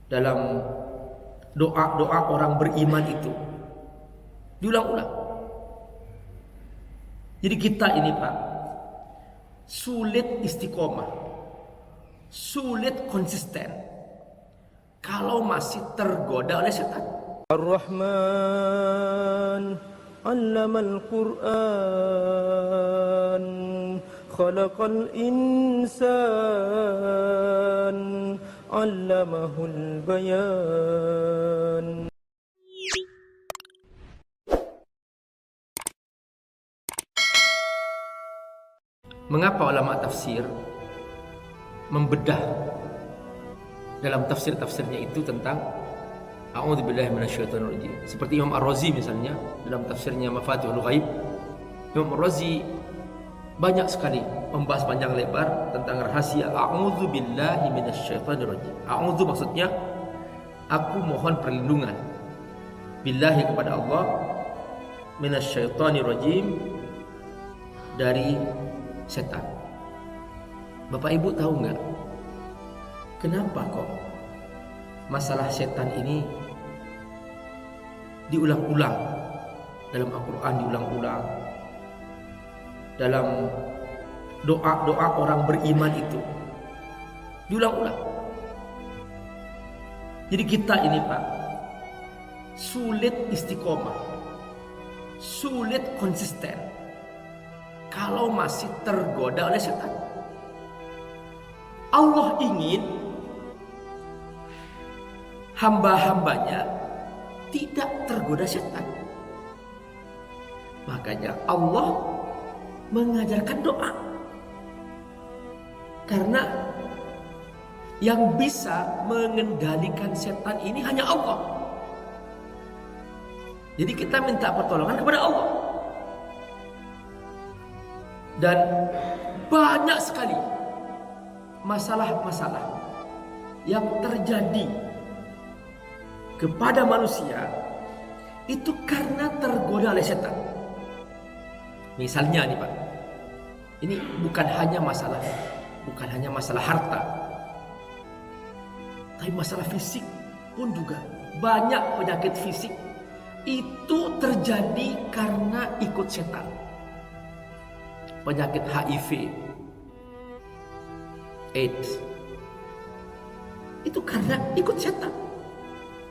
dalam doa-doa orang beriman itu diulang-ulang. Jadi kita ini Pak, sulit istiqomah, sulit konsisten kalau masih tergoda oleh setan. Ar-Rahman 'allamal Qur'an khalaqal insan 'allamahul bayan. Mengapa ulama tafsir membedah dalam tafsir-tafsirnya itu tentang A'udzubillahi minasyaitonirrajim. Seperti Imam Ar-Razi misalnya dalam tafsirnya Mafatihul Ghaib, Imam Ar-Razi banyak sekali membahas panjang lebar tentang rahasia A'udzubillahi minasyaitonirrajim. A'udzu maksudnya aku mohon perlindungan billahi kepada Allah, minasyaitonirrajim dari setan. Bapak Ibu tahu nggak kenapa kok masalah setan ini diulang-ulang dalam Al-Quran, diulang-ulang dalam doa-doa orang beriman itu diulang-ulang. Jadi kita ini Pak, sulit istiqomah, sulit konsisten kalau masih tergoda oleh setan. Allah ingin hamba-hambanya tidak tergoda setan. Makanya Allah mengajarkan doa. Karena yang bisa mengendalikan setan ini hanya Allah. Jadi kita minta pertolongan kepada Allah. Dan banyak sekali masalah-masalah yang terjadi kepada manusia itu karena tergoda oleh setan. Misalnya nih Pak, ini bukan hanya masalah harta, tapi masalah fisik pun juga. Banyak penyakit fisik itu terjadi karena ikut setan. Penyakit HIV, AIDS, itu karena ikut setan.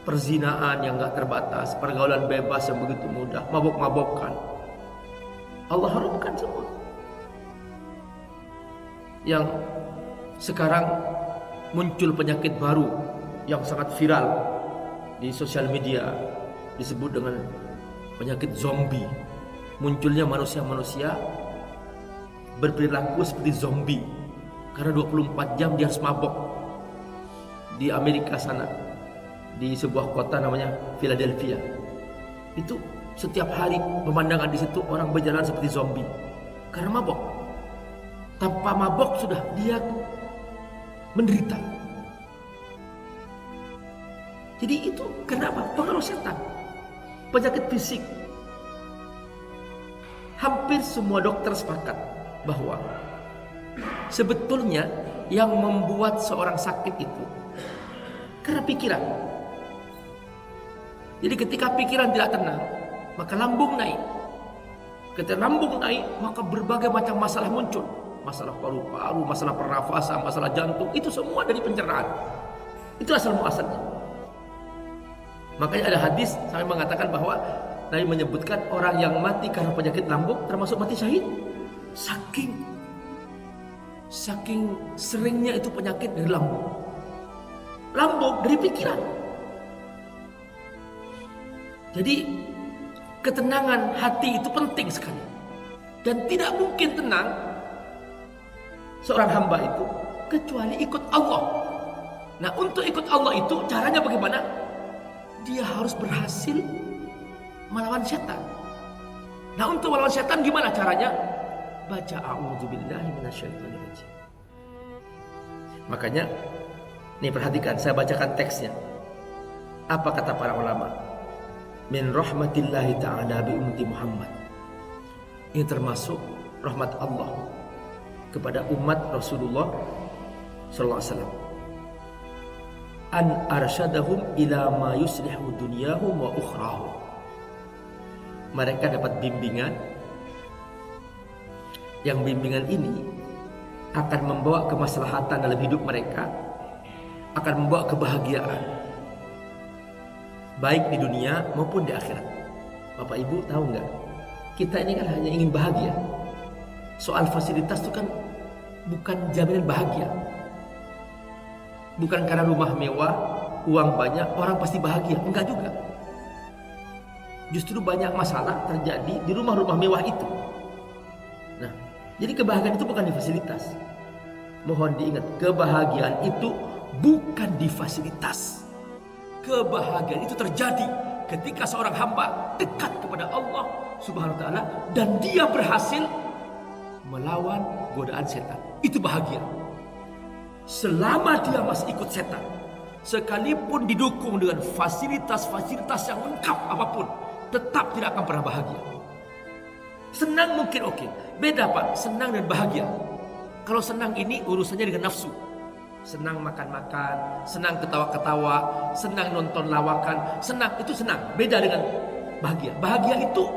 Perzinaan yang gak terbatas, pergaulan bebas yang begitu mudah, mabok-mabokan, Allah haramkan semua. Yang sekarang muncul penyakit baru yang sangat viral di sosial media, disebut dengan penyakit zombie. Munculnya manusia-manusia berperilaku seperti zombie karena 24 jam dia harus mabok. Di Amerika sana, di sebuah kota namanya Philadelphia, itu setiap hari pemandangan di situ orang berjalan seperti zombie karena mabok. Tanpa mabok sudah dia menderita. Jadi itu kenapa? Pengaruh setan, penyakit fisik. Hampir semua dokter sepakat bahwa sebetulnya yang membuat seorang sakit itu karena pikiran. Jadi ketika pikiran tidak tenang, maka lambung naik. Ketika lambung naik, maka berbagai macam masalah muncul. Masalah paru-paru, masalah pernafasan, masalah jantung, itu semua dari pencernaan. Itu asal muasalnya. Makanya ada hadis sampai mengatakan bahwa Nabi menyebutkan orang yang mati karena penyakit lambung termasuk mati syahid. Saking seringnya itu penyakit dari lambung. Lambung dari pikiran. Jadi ketenangan hati itu penting sekali. Dan tidak mungkin tenang seorang hamba itu kecuali ikut Allah. Nah, untuk ikut Allah itu caranya bagaimana? Dia harus berhasil melawan setan. Nah, untuk melawan setan gimana caranya? Baca a'udzubillahi minasyaitonirrajim. Makanya nih perhatikan, saya bacakan teksnya. Apa kata para ulama? Min rahmatillahi ta'ala bi ummati Muhammad. Ini termasuk rahmat Allah kepada umat Rasulullah sallallahu alaihi wasallam. an arsyadahum ila ma yuslihu dunyahum wa ukhrahum. Mereka dapat bimbingan, yang bimbingan ini akan membawa kemaslahatan dalam hidup mereka, akan membawa kebahagiaan baik di dunia maupun di akhirat. Bapak Ibu tahu nggak? Kita ini kan hanya ingin bahagia. Soal fasilitas itu kan bukan jaminan bahagia. Bukan karena rumah mewah, uang banyak, orang pasti bahagia. Enggak juga. Justru banyak masalah terjadi di rumah-rumah mewah itu. Nah, jadi kebahagiaan itu bukan di fasilitas. Mohon diingat, kebahagiaan itu bukan di fasilitas. Kebahagiaan itu terjadi ketika seorang hamba dekat kepada Allah Subhanahu wa taala dan dia berhasil melawan godaan setan. Itu bahagia. Selama dia masih ikut setan, sekalipun didukung dengan fasilitas-fasilitas yang lengkap apapun, tetap tidak akan pernah bahagia. Senang mungkin oke. Beda Pak, senang dan bahagia. Kalau senang ini urusannya dengan nafsu. Senang makan-makan, senang ketawa-ketawa, senang nonton lawakan, senang, itu senang. Beda dengan bahagia. Bahagia itu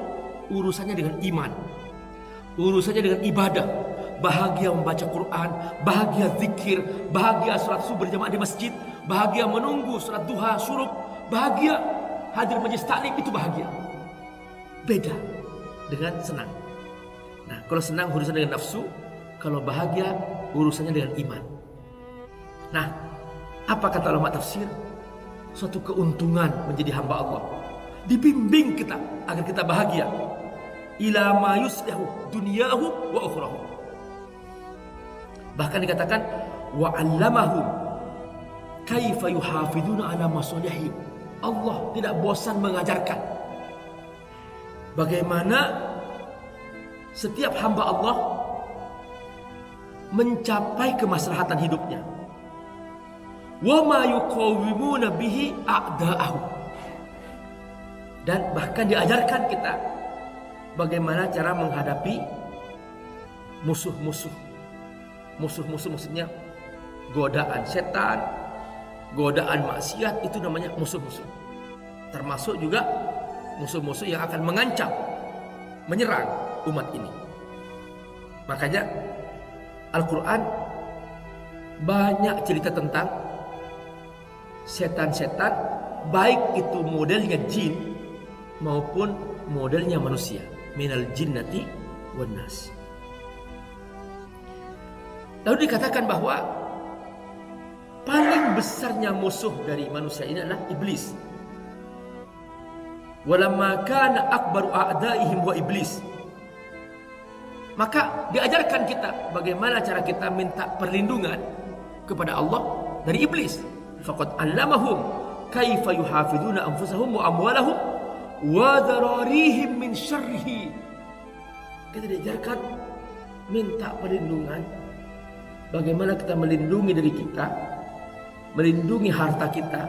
urusannya dengan iman, urusannya dengan ibadah. Bahagia membaca Quran, bahagia zikir, bahagia sholat subuh berjamaah di masjid, bahagia menunggu sholat duha, syuruk, bahagia hadir majelis taklim, itu bahagia. Beda dengan senang. Nah, kalau senang urusannya dengan nafsu, kalau bahagia urusannya dengan iman. Nah, apa kata ulama tafsir? Suatu keuntungan menjadi hamba Allah. Dibimbing kita agar kita bahagia. Ila ma yuslihu dunyahu wa ukhrahu. Bahkan dikatakan wa 'allamahum kaifa yuhafiduna ala masalihim. Allah tidak bosan mengajarkan bagaimana setiap hamba Allah mencapai kemaslahatan hidupnya. Wa ma yuqawwimuna bihi a'da'ahu. Dan bahkan diajarkan kita bagaimana cara menghadapi musuh-musuh. Musuh-musuh maksudnya godaan setan, godaan maksiat, itu namanya musuh-musuh. Termasuk juga musuh-musuh yang akan mengancam, menyerang umat ini. Makanya Al-Quran banyak cerita tentang setan-setan, baik itu modelnya jin maupun modelnya manusia. Minal jinnati wan nas. Lalu dikatakan bahwa paling besarnya musuh dari manusia ini adalah iblis. Walamma kana akbaru a'daihim wa iblis. Maka diajarkan kita bagaimana cara kita minta perlindungan kepada Allah dari iblis. Faqad 'allamahum kaifa yuhafizuna anfusahum wa amwalahum wa dararihim min syarrihi. Kita diajarkan minta perlindungan, bagaimana kita melindungi diri kita, melindungi harta kita,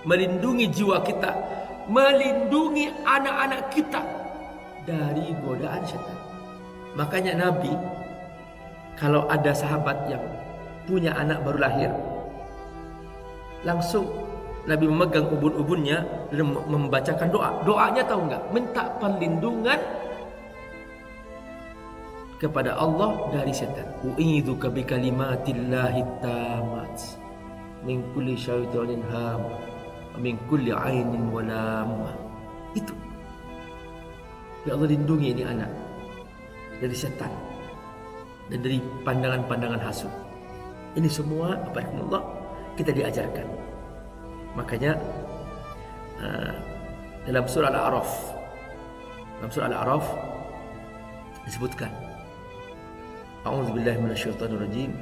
melindungi jiwa kita, melindungi anak-anak kita dari godaan setan. Makanya Nabi, kalau ada sahabat yang punya anak baru lahir, langsung Nabi memegang ubun-ubunnya dan membacakan doa. Doanya tahu nggak? Minta perlindungan kepada Allah dari setan. U'idzuka bi kalimatillahi tammat min kulli syaitanin ham wa min kulli ainin walam. Itu. Ya Allah, lindungi ini anak dari setan dan dari pandangan-pandangan hasud. Ini semua Allah kita diajarkan. Makanya dalam surah Al-A'raf disebutkan, A'udzubillahi minasyaitonirrajim.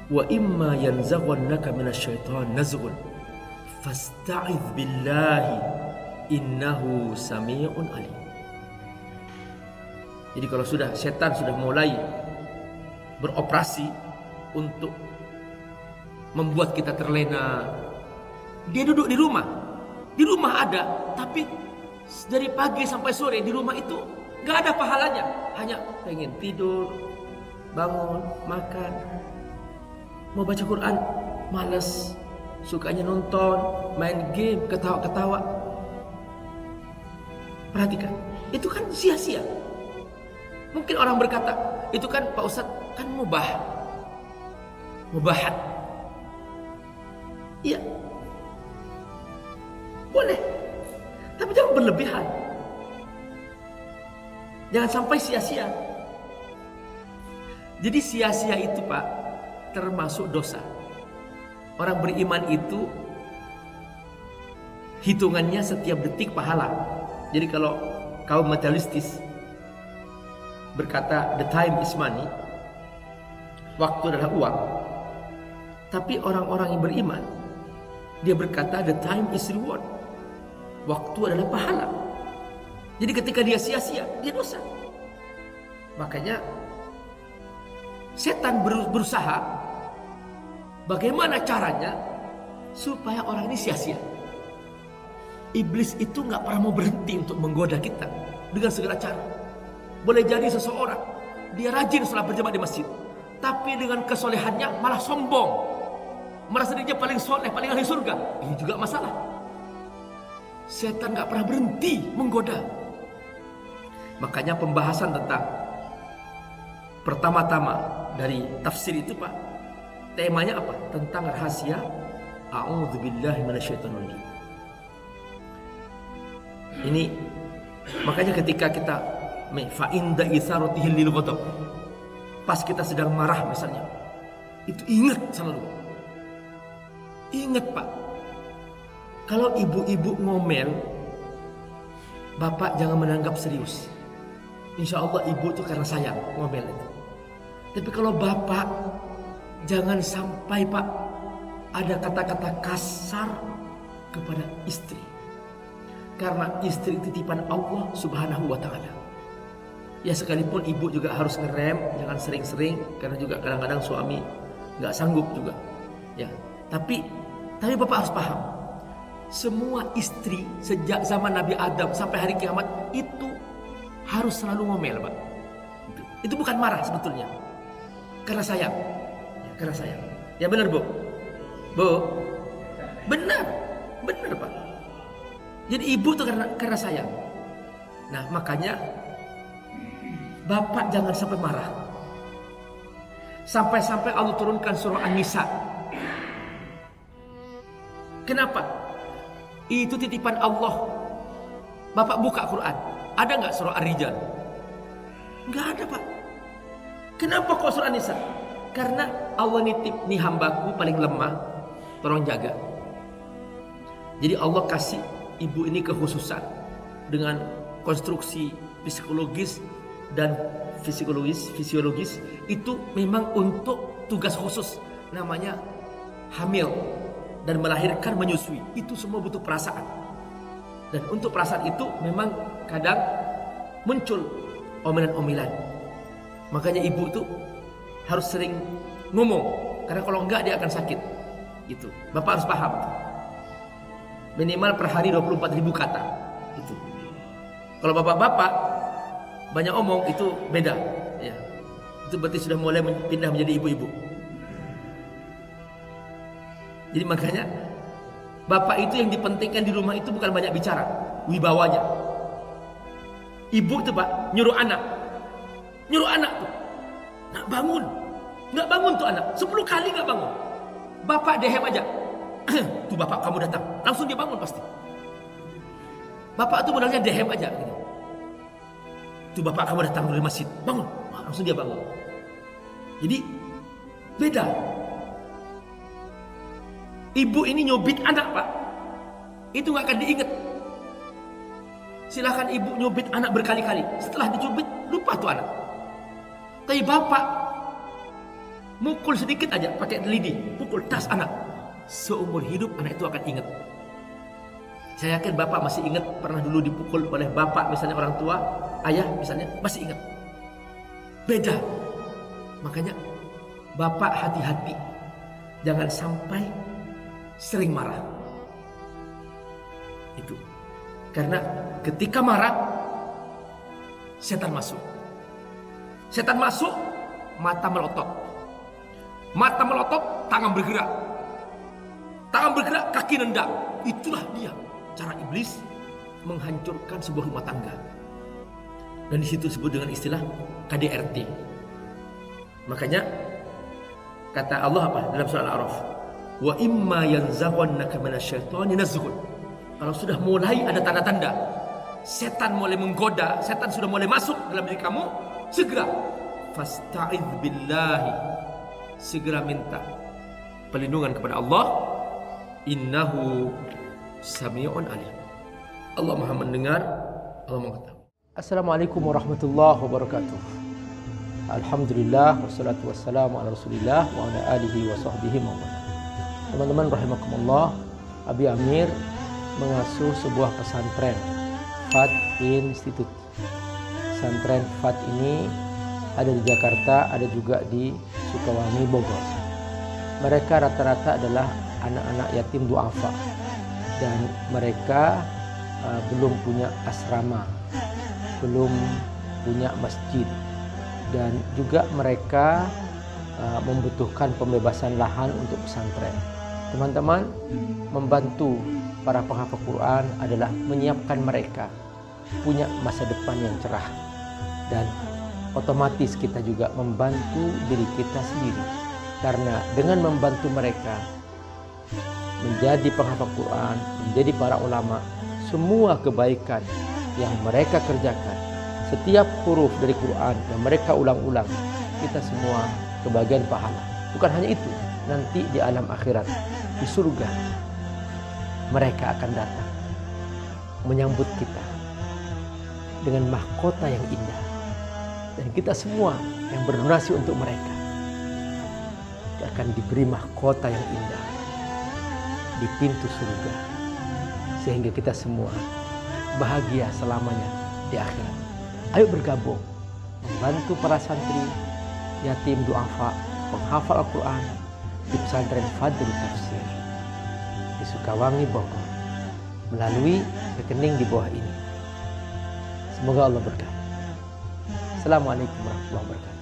Wa imma yanzaghannaka minasyaiton nazghun fasta'idz billahi innahu samii'un alim. Jadi kalau setan sudah mulai beroperasi untuk membuat kita terlena, dia duduk di rumah ada, tapi dari pagi sampai sore di rumah itu gak ada pahalanya, hanya pengen tidur, bangun, makan, mau baca Quran, malas, sukanya nonton, main game, ketawa-ketawa. Perhatikan, itu kan sia-sia. Mungkin orang berkata, itu kan Pak Ustadz kan mubahat. Iya, boleh, tapi jangan berlebihan. Jangan sampai sia-sia. Jadi sia-sia itu Pak, termasuk dosa. Orang beriman itu hitungannya setiap detik pahala. Jadi kalau kaum materialistis berkata the time is money, waktu adalah uang. Tapi orang-orang yang beriman, dia berkata the time is reward, waktu adalah pahala. Jadi ketika dia sia-sia, dia dosa. Makanya setan berusaha bagaimana caranya supaya orang ini sia-sia. Iblis itu nggak pernah mau berhenti untuk menggoda kita dengan segala cara. Boleh jadi seseorang dia rajin sholat berjamaah di masjid, tapi dengan kesolehannya malah sombong, merasa dirinya paling soleh, paling ahli surga. Ini juga masalah. Setan nggak pernah berhenti menggoda. Makanya pembahasan tentang pertama-tama dari tafsir itu Pak, temanya apa? Tentang rahasia a'udzubillahi minasyaitonir rajim. Ini makanya ketika kita fa inda isaratihi lil ghadab, pas kita sedang marah misalnya, itu ingat selalu. Ingat Pak, kalau ibu-ibu ngomel, bapak jangan menanggap serius. Insya Allah ibu itu karena sayang ngomel itu. Tapi kalau bapak, jangan sampai Pak ada kata-kata kasar kepada istri. Karena istri titipan Allah Subhanahu wa ta'ala. Ya sekalipun ibu juga harus ngerem, jangan sering-sering, karena juga kadang-kadang suami nggak sanggup juga. Ya, tapi bapak harus paham, semua istri sejak zaman Nabi Adam sampai hari kiamat itu harus selalu ngomel Pak. Itu bukan marah sebetulnya, karena sayang. Ya, karena sayang. Ya benar Bu, benar Pak. Jadi ibu itu karena sayang. Nah makanya bapak jangan sampai marah. Sampai-sampai Allah turunkan surah An-Nisa. Kenapa? Itu titipan Allah. Bapak buka Quran, ada nggak surah Ar-Rijal? Nggak ada Pak. Kenapa kok surah An-Nisa? Karena Allah nitip, nih hambaku paling lemah, tolong jaga. Jadi Allah kasih ibu ini kekhususan dengan konstruksi psikologis dan fisiologis itu memang untuk tugas khusus, namanya hamil dan melahirkan, menyusui. Itu semua butuh perasaan. Dan untuk perasaan itu memang kadang muncul omelan-omelan. Makanya ibu itu harus sering ngomong, karena kalau enggak dia akan sakit. Gitu. Bapak harus paham. Minimal per hari 24.000 kata. Itu. Kalau bapak-bapak banyak omong itu beda. Ya. Itu berarti sudah mulai pindah menjadi ibu-ibu. Jadi makanya bapak itu yang dipentingkan di rumah itu bukan banyak bicara, wibawanya. Ibu itu Pak nyuruh anak tuh, nak bangun, nggak bangun tuh anak, 10 kali nggak bangun. Bapak dehem aja, tuh bapak kamu datang, langsung dia bangun pasti. Bapak tuh modalnya dehem aja, gitu. Tuh bapak kamu datang dari masjid, bangun, langsung dia bangun. Jadi beda. Ibu ini nyubit anak Pak, itu nggak akan diingat. Silahkan ibu nyubit anak berkali-kali, setelah dicubit lupa tuh anak. Tapi bapak mukul sedikit aja pakai lidi, pukul tas anak, seumur hidup anak itu akan ingat. Saya yakin bapak masih ingat pernah dulu dipukul oleh bapak, misalnya orang tua, ayah misalnya, masih ingat. Beda. Makanya bapak hati-hati, jangan sampai sering marah. Itu karena ketika marah setan masuk. Setan masuk, mata melotot, tangan bergerak. tangan bergerak, kaki nendang. Itulah dia cara iblis menghancurkan sebuah rumah tangga. Dan di situ disebut dengan istilah KDRT. Makanya kata Allah apa dalam surah Al-A'raf? Wa imma yanzaghannaka minasyaitani nazghun. Kalau sudah mulai ada tanda-tanda setan mulai menggoda, setan sudah mulai masuk dalam diri kamu, segera fasta'idz billahi, segera minta perlindungan kepada Allah. Innahu sami'un alim. Allah Maha mendengar, Allah mengetahui. Assalamualaikum warahmatullahi wabarakatuh. Alhamdulillah wassalatu wassalamu ala Rasulillah wa ala alihi wa sahbihi wa man. Teman-teman rahimakumullah, Abi Amir mengasuh sebuah pesantren FAT Institute. Pesantren FAT ini ada di Jakarta, ada juga di Sukawangi, Bogor. Mereka rata-rata adalah anak-anak yatim duafa dan mereka belum punya asrama, belum punya masjid, dan juga mereka membutuhkan pembebasan lahan untuk pesantren. Teman-teman, membantu para penghafal Quran adalah menyiapkan mereka punya masa depan yang cerah, dan otomatis kita juga membantu diri kita sendiri, karena dengan membantu mereka menjadi penghafal Quran, menjadi para ulama, semua kebaikan yang mereka kerjakan, setiap huruf dari Quran yang mereka ulang-ulang, kita semua kebagian pahala. Bukan hanya itu, nanti di alam akhirat, di surga, mereka akan datang menyambut kita dengan mahkota yang indah. Dan kita semua yang berdonasi untuk mereka akan diberi mahkota yang indah di pintu surga, sehingga kita semua bahagia selamanya di akhirat. Ayo bergabung membantu para santri yatim duafa penghafal Al-Quran di pesantren Fadl Tafsir di Sukawangi, Bogor, melalui rekening di bawah ini. Semoga Allah berkati. Assalamualaikum warahmatullahi wabarakatuh.